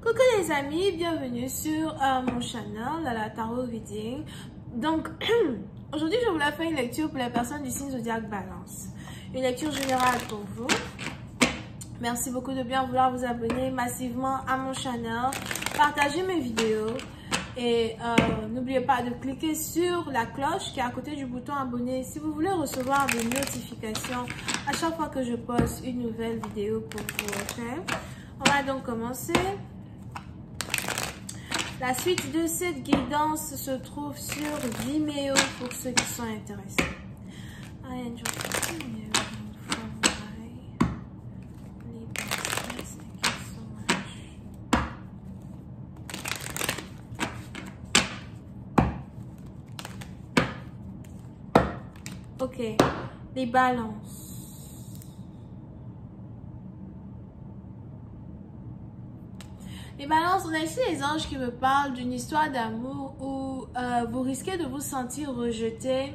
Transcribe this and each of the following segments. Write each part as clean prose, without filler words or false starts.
Coucou les amis, bienvenue sur mon channel, la Tarot Reading. Donc, aujourd'hui je voulais faire une lecture pour les personnes du signe zodiaque Balance. Une lecture générale pour vous. Merci beaucoup de bien vouloir vous abonner massivement à mon channel, partager mes vidéos et n'oubliez pas de cliquer sur la cloche qui est à côté du bouton abonner si vous voulez recevoir des notifications à chaque fois que je poste une nouvelle vidéo pour vous. Ok? On va donc commencer. La suite de cette guidance se trouve sur Vimeo pour ceux qui sont intéressés. Ok, les balances. Les balances, on a ici les anges qui me parlent d'une histoire d'amour où vous risquez de vous sentir rejeté,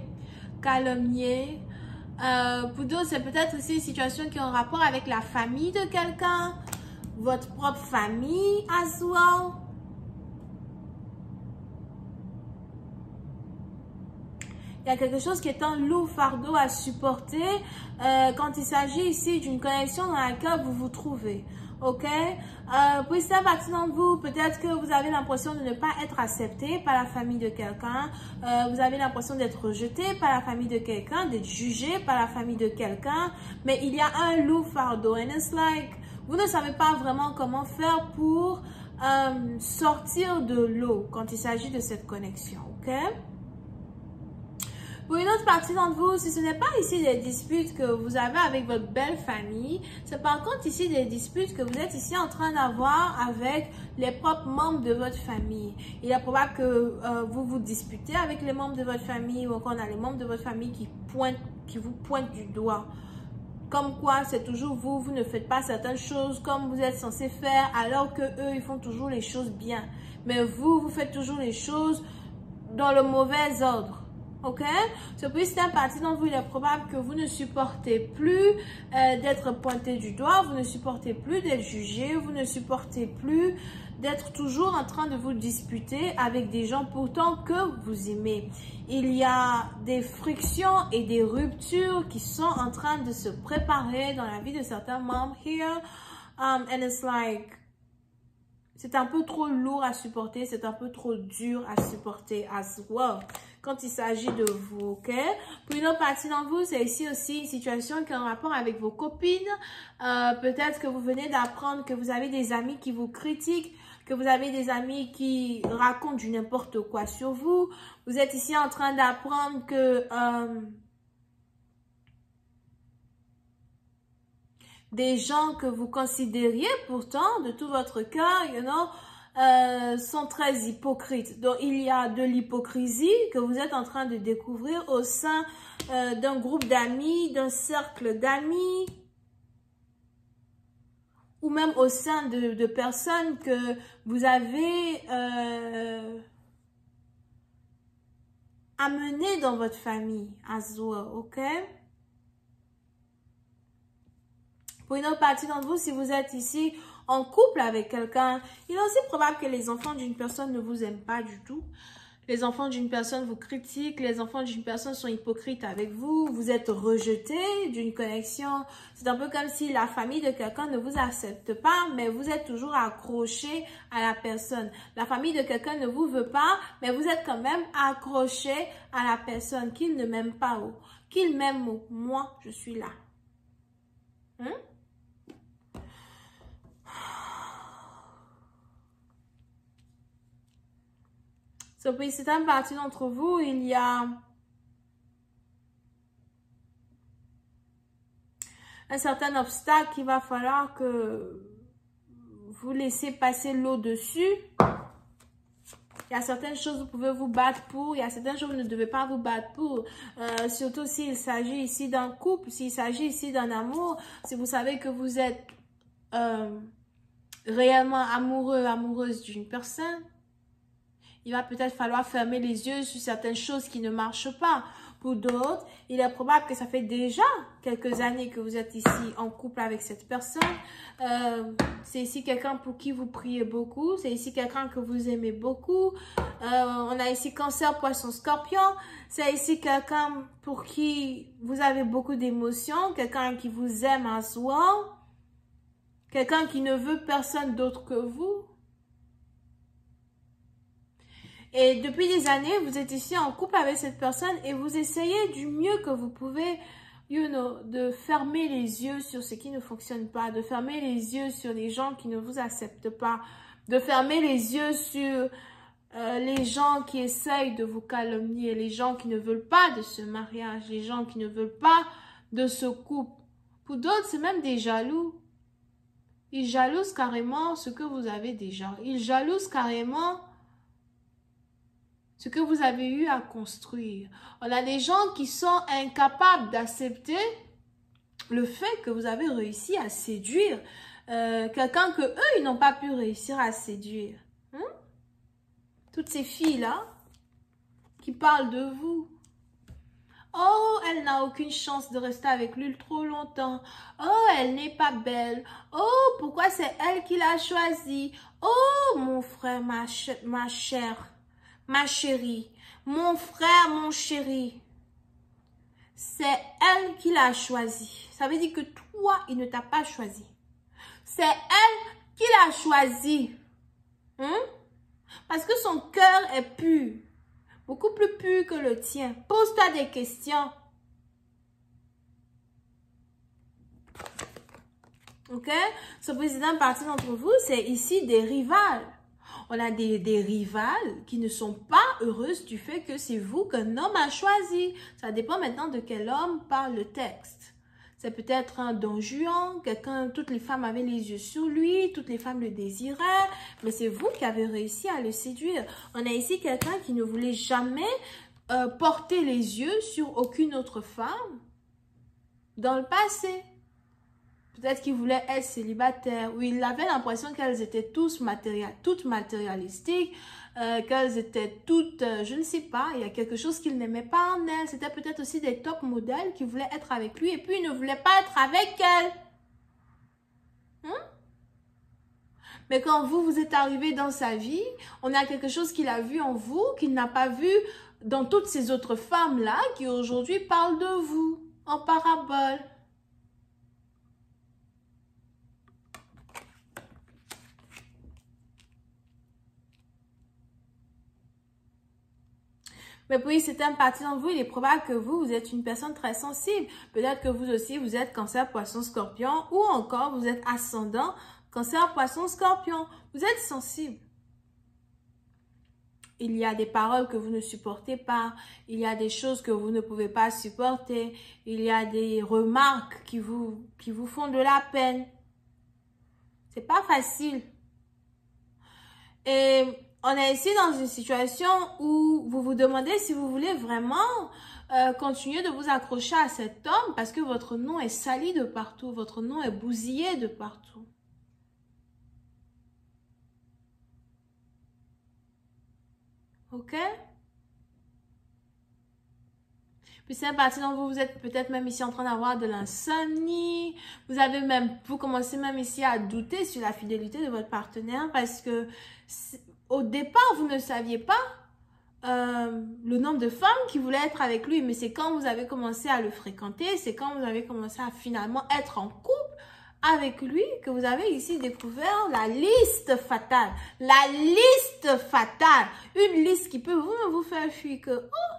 calomnié. Pour d'autres, c'est peut-être aussi une situation qui est en rapport avec la famille de quelqu'un, votre propre famille as well. Il y a quelque chose qui est un lourd fardeau à supporter quand il s'agit ici d'une connexion dans laquelle vous vous trouvez. Ok, pour certaines partie d'entre vous, peut-être que vous avez l'impression de ne pas être accepté par la famille de quelqu'un, vous avez l'impression d'être rejeté par la famille de quelqu'un, d'être jugé par la famille de quelqu'un, mais il y a un lourd fardeau, and it's like, vous ne savez pas vraiment comment faire pour sortir de l'eau quand il s'agit de cette connexion, ok? Pour une autre partie d'entre vous, si ce n'est pas ici des disputes que vous avez avec votre belle famille, c'est par contre ici des disputes que vous êtes ici en train d'avoir avec les propres membres de votre famille. Il est probable que vous vous disputez avec les membres de votre famille ou encore on a les membres de votre famille qui vous pointent du doigt. Comme quoi, c'est toujours vous, vous ne faites pas certaines choses comme vous êtes censé faire alors que eux, ils font toujours les choses bien. Mais vous, vous faites toujours les choses dans le mauvais ordre. Ok, c'est pour cette partie d'entre vous, il est probable que vous ne supportez plus d'être pointé du doigt, vous ne supportez plus d'être jugé, vous ne supportez plus d'être toujours en train de vous disputer avec des gens pourtant que vous aimez. Il y a des frictions et des ruptures qui sont en train de se préparer dans la vie de certains membres here, and it's like, c'est un peu trop lourd à supporter, c'est un peu trop dur à supporter as well quand il s'agit de vous, ok? Pour une autre partie d'entre vous, c'est ici aussi une situation qui est en rapport avec vos copines. Peut-être que vous venez d'apprendre que vous avez des amis qui vous critiquent, que vous avez des amis qui racontent du n'importe quoi sur vous. Vous êtes ici en train d'apprendre que des gens que vous considériez pourtant de tout votre cœur, you know, sont très hypocrites. Donc, il y a de l'hypocrisie que vous êtes en train de découvrir au sein d'un groupe d'amis, d'un cercle d'amis, ou même au sein de personnes que vous avez amenées dans votre famille as well, ok? Pour une autre partie d'entre vous, si vous êtes ici en couple avec quelqu'un, il est aussi probable que les enfants d'une personne ne vous aiment pas du tout. Les enfants d'une personne vous critiquent, les enfants d'une personne sont hypocrites avec vous, vous êtes rejeté d'une connexion. C'est un peu comme si la famille de quelqu'un ne vous accepte pas, mais vous êtes toujours accroché à la personne. La famille de quelqu'un ne vous veut pas, mais vous êtes quand même accroché à la personne, qu'il ne m'aime pas ou qu'il m'aime ou moi, je suis là. Pour certaines parties d'entre vous, il y a un certain obstacle qu'il va falloir que vous laissez passer l'eau dessus. Il y a certaines choses que vous pouvez vous battre pour, il y a certaines choses que vous ne devez pas vous battre pour. Surtout s'il s'agit ici d'un couple, s'il s'agit ici d'un amour, si vous savez que vous êtes réellement amoureux, amoureuse d'une personne. Il va peut-être falloir fermer les yeux sur certaines choses qui ne marchent pas Pour d'autres, il est probable que ça fait déjà quelques années que vous êtes ici en couple avec cette personne. C'est ici quelqu'un pour qui vous priez beaucoup. C'est ici quelqu'un que vous aimez beaucoup. On a ici Cancer, Poisson, Scorpion. C'est ici quelqu'un pour qui vous avez beaucoup d'émotions. Quelqu'un qui vous aime à soi. Quelqu'un qui ne veut personne d'autre que vous. Et depuis des années, vous êtes ici en couple avec cette personne et vous essayez du mieux que vous pouvez, de fermer les yeux sur ce qui ne fonctionne pas, de fermer les yeux sur les gens qui ne vous acceptent pas, de fermer les yeux sur les gens qui essayent de vous calomnier, les gens qui ne veulent pas de ce mariage, les gens qui ne veulent pas de ce couple. Pour d'autres, c'est même des jaloux. Ils jalousent carrément ce que vous avez déjà. Ils jalousent carrément ce que vous avez eu à construire. On a des gens qui sont incapables d'accepter le fait que vous avez réussi à séduire quelqu'un que eux, ils n'ont pas pu réussir à séduire. Toutes ces filles-là qui parlent de vous. Oh, elle n'a aucune chance de rester avec lui trop longtemps. Oh, elle n'est pas belle. Oh, pourquoi c'est elle qui l'a choisi? Oh, mon frère, ma chère. Ma chérie, mon frère, mon chéri, c'est elle qui l'a choisi. Ça veut dire que toi, il ne t'a pas choisi. C'est elle qui l'a choisi. Parce que son cœur est pur. Beaucoup plus pur que le tien. Pose-toi des questions. Ok? Ce président parti d'entre vous, c'est ici des rivales. On a des rivales qui ne sont pas heureuses du fait que c'est vous qu'un homme a choisi. Ça dépend maintenant de quel homme parle le texte. C'est peut-être un Don Juan, quelqu'un, toutes les femmes avaient les yeux sur lui, toutes les femmes le désiraient, mais c'est vous qui avez réussi à le séduire. On a ici quelqu'un qui ne voulait jamais porter les yeux sur aucune autre femme dans le passé. Peut-être qu'il voulait être célibataire, ou il avait l'impression qu'elles étaient toutes matérialistiques, qu'elles étaient toutes, je ne sais pas, il y a quelque chose qu'il n'aimait pas en elles. C'était peut-être aussi des top modèles qui voulaient être avec lui et puis il ne voulait pas être avec elles. Mais quand vous êtes arrivé dans sa vie, on a quelque chose qu'il a vu en vous, qu'il n'a pas vu dans toutes ces autres femmes-là qui aujourd'hui parlent de vous en parabole. Mais puis, c'est un parti dans vous, il est probable que vous êtes une personne très sensible. Peut-être que vous aussi, vous êtes Cancer, Poisson, Scorpion, ou encore vous êtes ascendant Cancer, Poisson, Scorpion. Vous êtes sensible. Il y a des paroles que vous ne supportez pas. Il y a des choses que vous ne pouvez pas supporter. Il y a des remarques qui vous font de la peine. C'est pas facile. Et on est ici dans une situation où vous vous demandez si vous voulez vraiment continuer de vous accrocher à cet homme parce que votre nom est sali de partout, votre nom est bousillé de partout. Ok? Puis c'est un parti dont vous êtes peut-être même ici en train d'avoir de l'insomnie. Vous commencez même ici à douter sur la fidélité de votre partenaire parce que au départ, vous ne saviez pas le nombre de femmes qui voulaient être avec lui. Mais c'est quand vous avez commencé à le fréquenter, c'est quand vous avez commencé à finalement être en couple avec lui que vous avez ici découvert la liste fatale. La liste fatale. Une liste qui peut vous faire fuir que... Oh,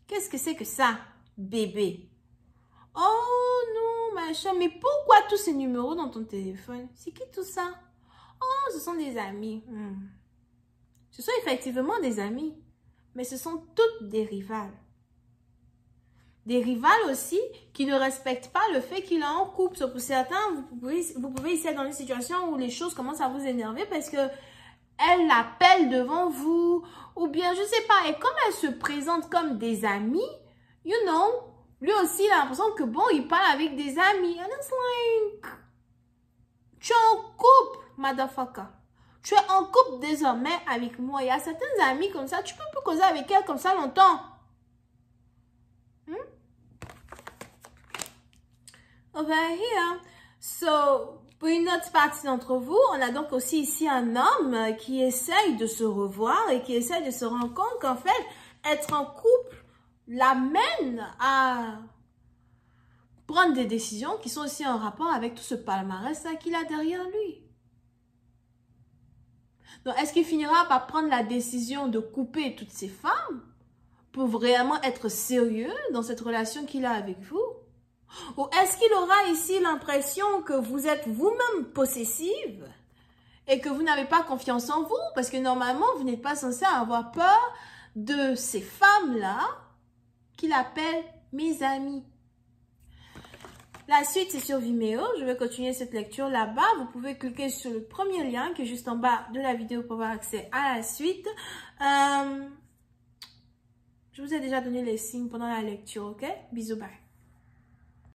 qu'est-ce que c'est que ça, bébé? Oh non, machin. Mais pourquoi tous ces numéros dans ton téléphone? C'est qui tout ça? Oh, ce sont des amis. Ce sont effectivement des amis. Mais ce sont toutes des rivales. Des rivales aussi qui ne respectent pas le fait qu'il est en couple. Pour certains, vous pouvez ici être dans une situation où les choses commencent à vous énerver parce que elle l'appelle devant vous. Ou bien, je sais pas. Et comme elle se présente comme des amis, you know, lui aussi, il a l'impression que bon, il parle avec des amis. And it's like, tu es en couple, motherfucker. Tu es en couple désormais avec moi. Il y a certaines amies comme ça, tu peux plus causer avec elles comme ça longtemps. over here. So, pour une autre partie d'entre vous, on a donc aussi ici un homme qui essaye de se revoir et qui essaye de se rendre compte qu'en fait, être en couple l'amène à prendre des décisions qui sont aussi en rapport avec tout ce palmarès-là qu'il a derrière lui. Donc, est-ce qu'il finira par prendre la décision de couper toutes ces femmes pour vraiment être sérieux dans cette relation qu'il a avec vous? Ou est-ce qu'il aura ici l'impression que vous êtes vous-même possessive et que vous n'avez pas confiance en vous? Parce que normalement, vous n'êtes pas censé avoir peur de ces femmes-là qu'il appelle mes amis. La suite, c'est sur Vimeo. Je vais continuer cette lecture là-bas. Vous pouvez cliquer sur le premier lien qui est juste en bas de la vidéo pour avoir accès à la suite. Je vous ai déjà donné les signes pendant la lecture, ok? Bisous, bye.